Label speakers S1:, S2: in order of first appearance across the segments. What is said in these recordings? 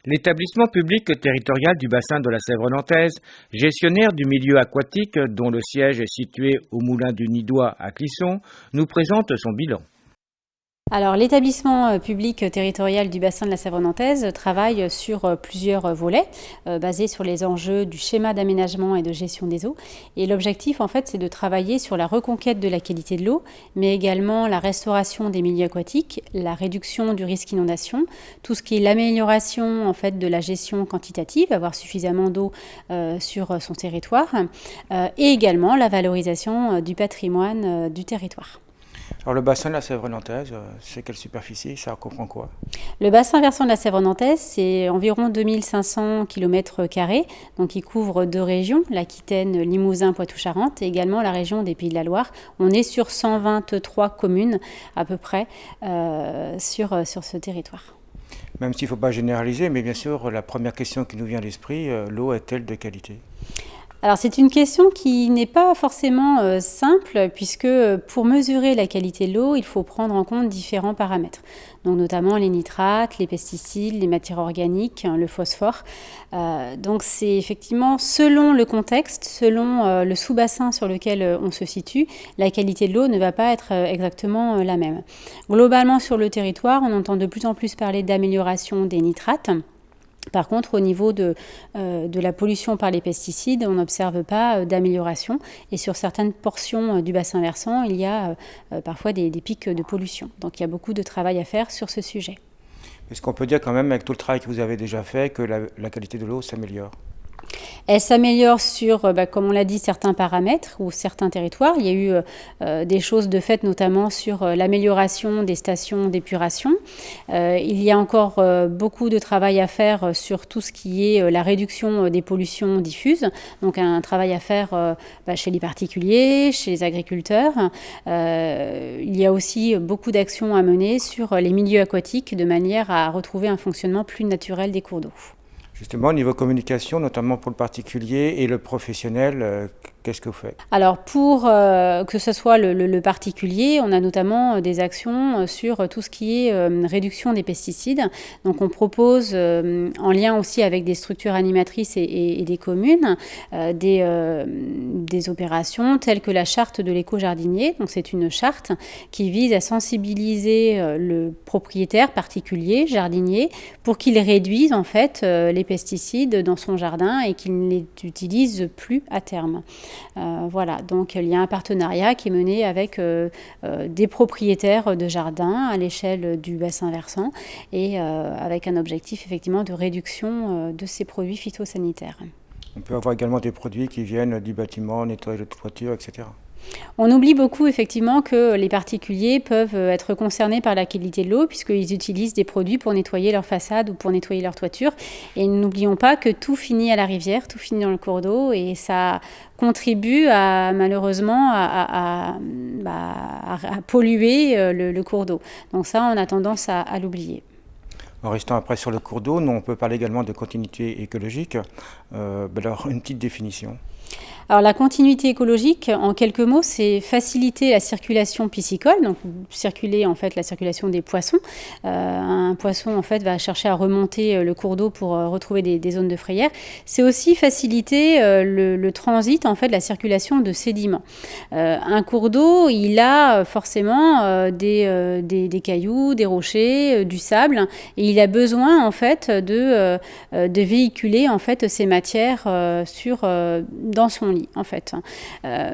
S1: L'établissement public territorial du bassin de la Sèvre nantaise, gestionnaire du milieu aquatique dont le siège est situé au moulin du Nidois à Clisson, nous présente son bilan.
S2: Alors, l'établissement public territorial du bassin de la Sèvre nantaise travaille sur plusieurs volets basés sur les enjeux du schéma d'aménagement et de gestion des eaux. Et l'objectif, en fait, c'est de travailler sur la reconquête de la qualité de l'eau, mais également la restauration des milieux aquatiques, la réduction du risque inondation, tout ce qui est l'amélioration, en fait, de la gestion quantitative, avoir suffisamment d'eau sur son territoire, et également la valorisation du patrimoine du territoire.
S3: Alors le bassin de la Sèvre nantaise, c'est quelle superficie? Ça comprend quoi?
S2: Le bassin versant de la Sèvre nantaise, c'est environ 2500 km², donc il couvre deux régions, l'Aquitaine, Limousin, Poitou-Charentes, et également la région des Pays de la Loire. On est sur 123 communes à peu près sur ce territoire.
S3: Même s'il ne faut pas généraliser, mais bien sûr, la première question qui nous vient à l'esprit, l'eau est-elle de qualité?
S2: Alors c'est une question qui n'est pas forcément simple puisque pour mesurer la qualité de l'eau, il faut prendre en compte différents paramètres. Donc notamment les nitrates, les pesticides, les matières organiques, le phosphore. Donc c'est effectivement selon le contexte, selon le sous-bassin sur lequel on se situe, la qualité de l'eau ne va pas être exactement la même. Globalement sur le territoire, on entend de plus en plus parler d'amélioration des nitrates. Par contre, au niveau de la pollution par les pesticides, on n'observe pas d'amélioration. Et sur certaines portions du bassin versant, il y a parfois des pics de pollution. Donc il y a beaucoup de travail à faire sur ce sujet.
S3: Est-ce qu'on peut dire quand même, avec tout le travail que vous avez déjà fait, que la qualité de l'eau s'améliore?
S2: Elle s'améliore sur, comme on l'a dit, certains paramètres ou certains territoires. Il y a eu des choses de fait, notamment sur l'amélioration des stations d'épuration. Il y a encore beaucoup de travail à faire sur tout ce qui est la réduction des pollutions diffuses. Donc un travail à faire chez les particuliers, chez les agriculteurs. Il y a aussi beaucoup d'actions à mener sur les milieux aquatiques de manière à retrouver un fonctionnement plus naturel des cours d'eau.
S3: Justement, au niveau communication, notamment pour le particulier et le professionnel, qu'est-ce que vous faites?
S2: Alors pour que ce soit le particulier, on a notamment des actions sur tout ce qui est réduction des pesticides. Donc on propose, en lien aussi avec des structures animatrices et des communes, des opérations telles que la charte de l'éco-jardinier. Donc c'est une charte qui vise à sensibiliser le propriétaire particulier, jardinier, pour qu'il réduise en fait les pesticides dans son jardin et qu'il ne les utilise plus à terme. Voilà, donc il y a un partenariat qui est mené avec des propriétaires de jardins à l'échelle du bassin versant et avec un objectif effectivement de réduction de ces produits phytosanitaires.
S3: On peut avoir également des produits qui viennent du bâtiment, nettoyage de toiture, etc.
S2: On oublie beaucoup effectivement que les particuliers peuvent être concernés par la qualité de l'eau puisqu'ils utilisent des produits pour nettoyer leur façade ou pour nettoyer leur toiture. Et n'oublions pas que tout finit à la rivière, tout finit dans le cours d'eau et ça contribue malheureusement à polluer le cours d'eau. Donc ça, on a tendance à l'oublier.
S3: En restant après sur le cours d'eau, on peut parler également de continuité écologique. Alors, une petite définition.
S2: Alors la continuité écologique, en quelques mots, c'est faciliter la circulation piscicole, donc circuler en fait la circulation des poissons. Un poisson en fait va chercher à remonter le cours d'eau pour retrouver des zones de frayère. C'est aussi faciliter le transit en fait, la circulation de sédiments. Un cours d'eau, il a forcément des cailloux, des rochers, du sable, et il a besoin en fait de véhiculer en fait ces matières dans son lit. En fait.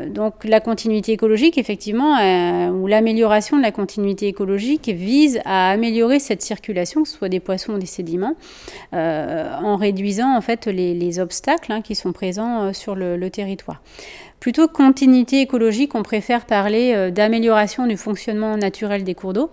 S2: Donc la continuité écologique, effectivement, ou l'amélioration de la continuité écologique vise à améliorer cette circulation, que ce soit des poissons ou des sédiments, en réduisant en fait les obstacles qui sont présents sur le territoire. Plutôt que continuité écologique, on préfère parler d'amélioration du fonctionnement naturel des cours d'eau.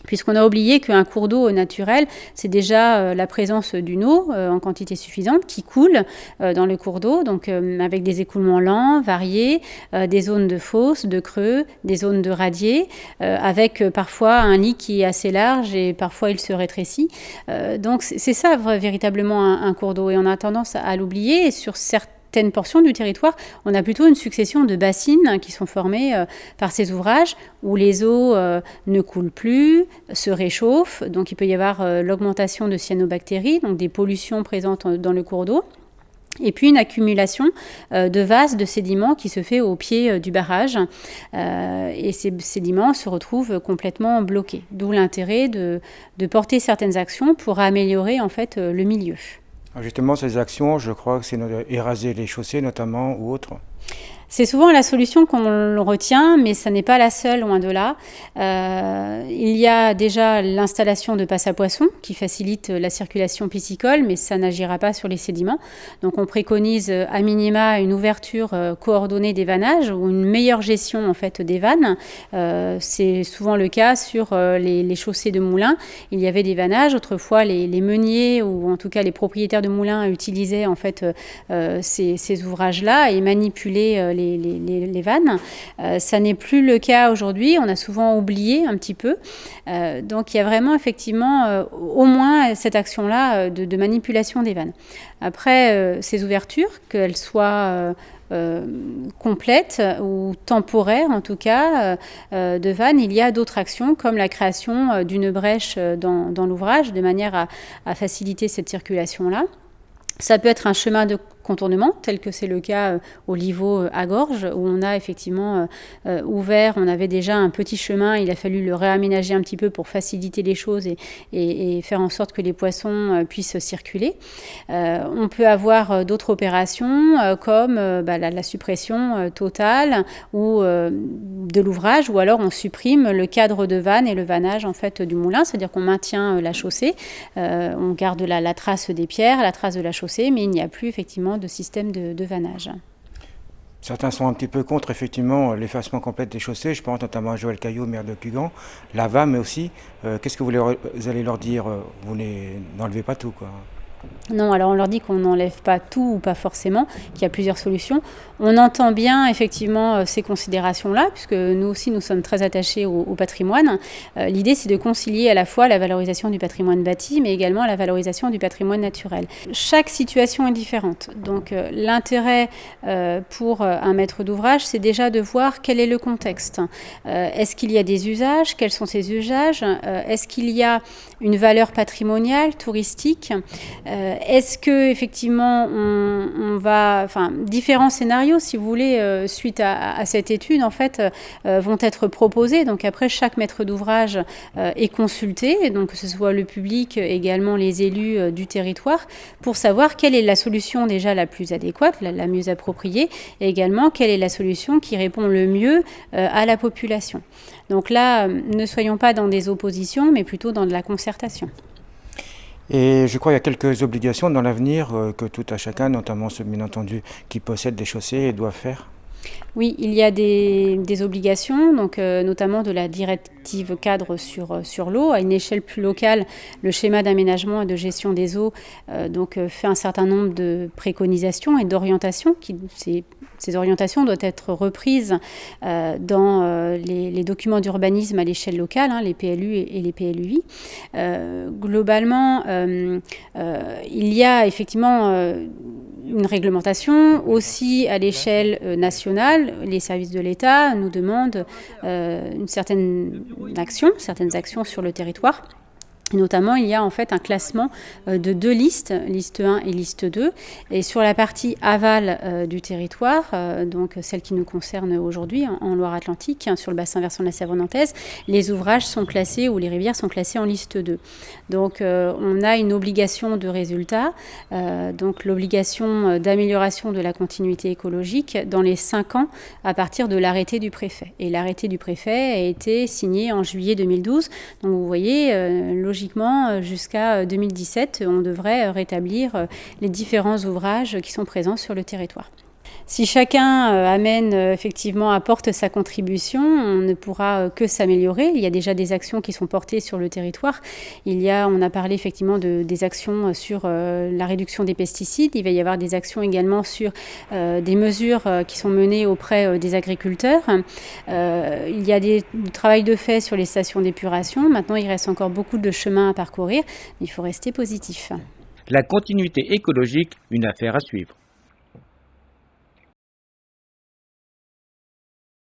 S2: Puisqu'on a oublié qu'un cours d'eau naturel, c'est déjà la présence d'une eau en quantité suffisante qui coule dans le cours d'eau, donc avec des écoulements lents, variés, des zones de fosses, de creux, des zones de radiers, avec parfois un lit qui est assez large et parfois il se rétrécit. Donc c'est ça véritablement un cours d'eau et on a tendance à l'oublier. Et sur certains certaines portions du territoire, on a plutôt une succession de bassines qui sont formées par ces ouvrages où les eaux ne coulent plus, se réchauffent. Donc il peut y avoir l'augmentation de cyanobactéries, donc des pollutions présentes dans le cours d'eau. Et puis une accumulation de vases, de sédiments qui se fait au pied du barrage. Et ces sédiments se retrouvent complètement bloqués. D'où l'intérêt de porter certaines actions pour améliorer en fait le milieu.
S3: Justement, ces actions, je crois que c'est éraser les chaussées notamment ou autres.
S2: C'est souvent la solution qu'on retient, mais ça n'est pas la seule, loin de là. Il y a déjà l'installation de passes à poissons qui facilite la circulation piscicole, mais ça n'agira pas sur les sédiments. Donc on préconise à minima une ouverture coordonnée des vannages ou une meilleure gestion en fait des vannes. C'est souvent le cas sur les chaussées de moulins. Il y avait des vannages. Autrefois, les meuniers ou en tout cas les propriétaires de moulins utilisaient en fait ces ouvrages-là et manipulaient les vannes. Ça n'est plus le cas aujourd'hui. On a souvent oublié un petit peu. Donc il y a vraiment effectivement au moins cette action-là de manipulation des vannes. Après, ces ouvertures, qu'elles soient complètes ou temporaires en tout cas de vannes, il y a d'autres actions comme la création d'une brèche dans l'ouvrage de manière à faciliter cette circulation-là. Ça peut être un chemin de contournement, tel que c'est le cas au Livau à Gorges, où on a effectivement ouvert, on avait déjà un petit chemin, il a fallu le réaménager un petit peu pour faciliter les choses et faire en sorte que les poissons puissent circuler. On peut avoir d'autres opérations comme la suppression totale ou de l'ouvrage, ou alors on supprime le cadre de vanne et le vannage en fait du moulin, c'est-à-dire qu'on maintient la chaussée, on garde la trace des pierres, la trace de la chaussée, mais il n'y a plus effectivement de système de vannage.
S3: Certains sont un petit peu contre effectivement l'effacement complet des chaussées. Je pense notamment à Joël Caillot, maire de Cugan, la VAM, mais aussi, qu'est-ce que vous allez leur dire? Vous n'enlevez pas tout, quoi.
S2: Non, alors on leur dit qu'on n'enlève pas tout ou pas forcément, qu'il y a plusieurs solutions. On entend bien effectivement ces considérations-là, puisque nous aussi nous sommes très attachés au patrimoine. L'idée c'est de concilier à la fois la valorisation du patrimoine bâti, mais également la valorisation du patrimoine naturel. Chaque situation est différente, donc l'intérêt pour un maître d'ouvrage, c'est déjà de voir quel est le contexte. Est-ce qu'il y a des usages? Quels sont ces usages? Est-ce qu'il y a une valeur patrimoniale, touristique? Est-ce que effectivement on va, différents scénarios, si vous voulez, suite à cette étude, en fait, vont être proposés. Donc après, chaque maître d'ouvrage est consulté, donc que ce soit le public, également les élus du territoire, pour savoir quelle est la solution déjà la plus adéquate, la mieux appropriée, et également quelle est la solution qui répond le mieux à la population. Donc là, ne soyons pas dans des oppositions, mais plutôt dans de la concertation.
S3: Et je crois qu'il y a quelques obligations dans l'avenir que tout à chacun, notamment ceux bien entendu qui possèdent des chaussées, doivent faire.
S2: Oui, il y a des obligations, donc, notamment de la directive cadre sur l'eau. À une échelle plus locale, le schéma d'aménagement et de gestion des eaux fait un certain nombre de préconisations et d'orientations. Ces orientations doivent être reprises dans les documents d'urbanisme à l'échelle locale, les PLU et les PLUI. Globalement, il y a effectivement une réglementation aussi à l'échelle nationale. Les services de l'État nous demandent certaines actions sur le territoire. Notamment, il y a en fait un classement de 2 listes, liste 1 et liste 2. Et sur la partie aval du territoire, donc celle qui nous concerne aujourd'hui en Loire-Atlantique, sur le bassin versant de la Sèvre nantaise, les ouvrages sont classés ou les rivières sont classées en liste 2. Donc on a une obligation de résultat, donc l'obligation d'amélioration de la continuité écologique dans les 5 ans à partir de l'arrêté du préfet. Et l'arrêté du préfet a été signé en juillet 2012. Donc vous voyez, logiquement, jusqu'à 2017, on devrait rétablir les différents ouvrages qui sont présents sur le territoire. Si chacun apporte sa contribution, on ne pourra que s'améliorer. Il y a déjà des actions qui sont portées sur le territoire. On a parlé effectivement des actions sur la réduction des pesticides. Il va y avoir des actions également sur des mesures qui sont menées auprès des agriculteurs. Il y a du travail de fait sur les stations d'épuration. Maintenant, il reste encore beaucoup de chemin à parcourir. Il faut rester positif.
S1: La continuité écologique, une affaire à suivre.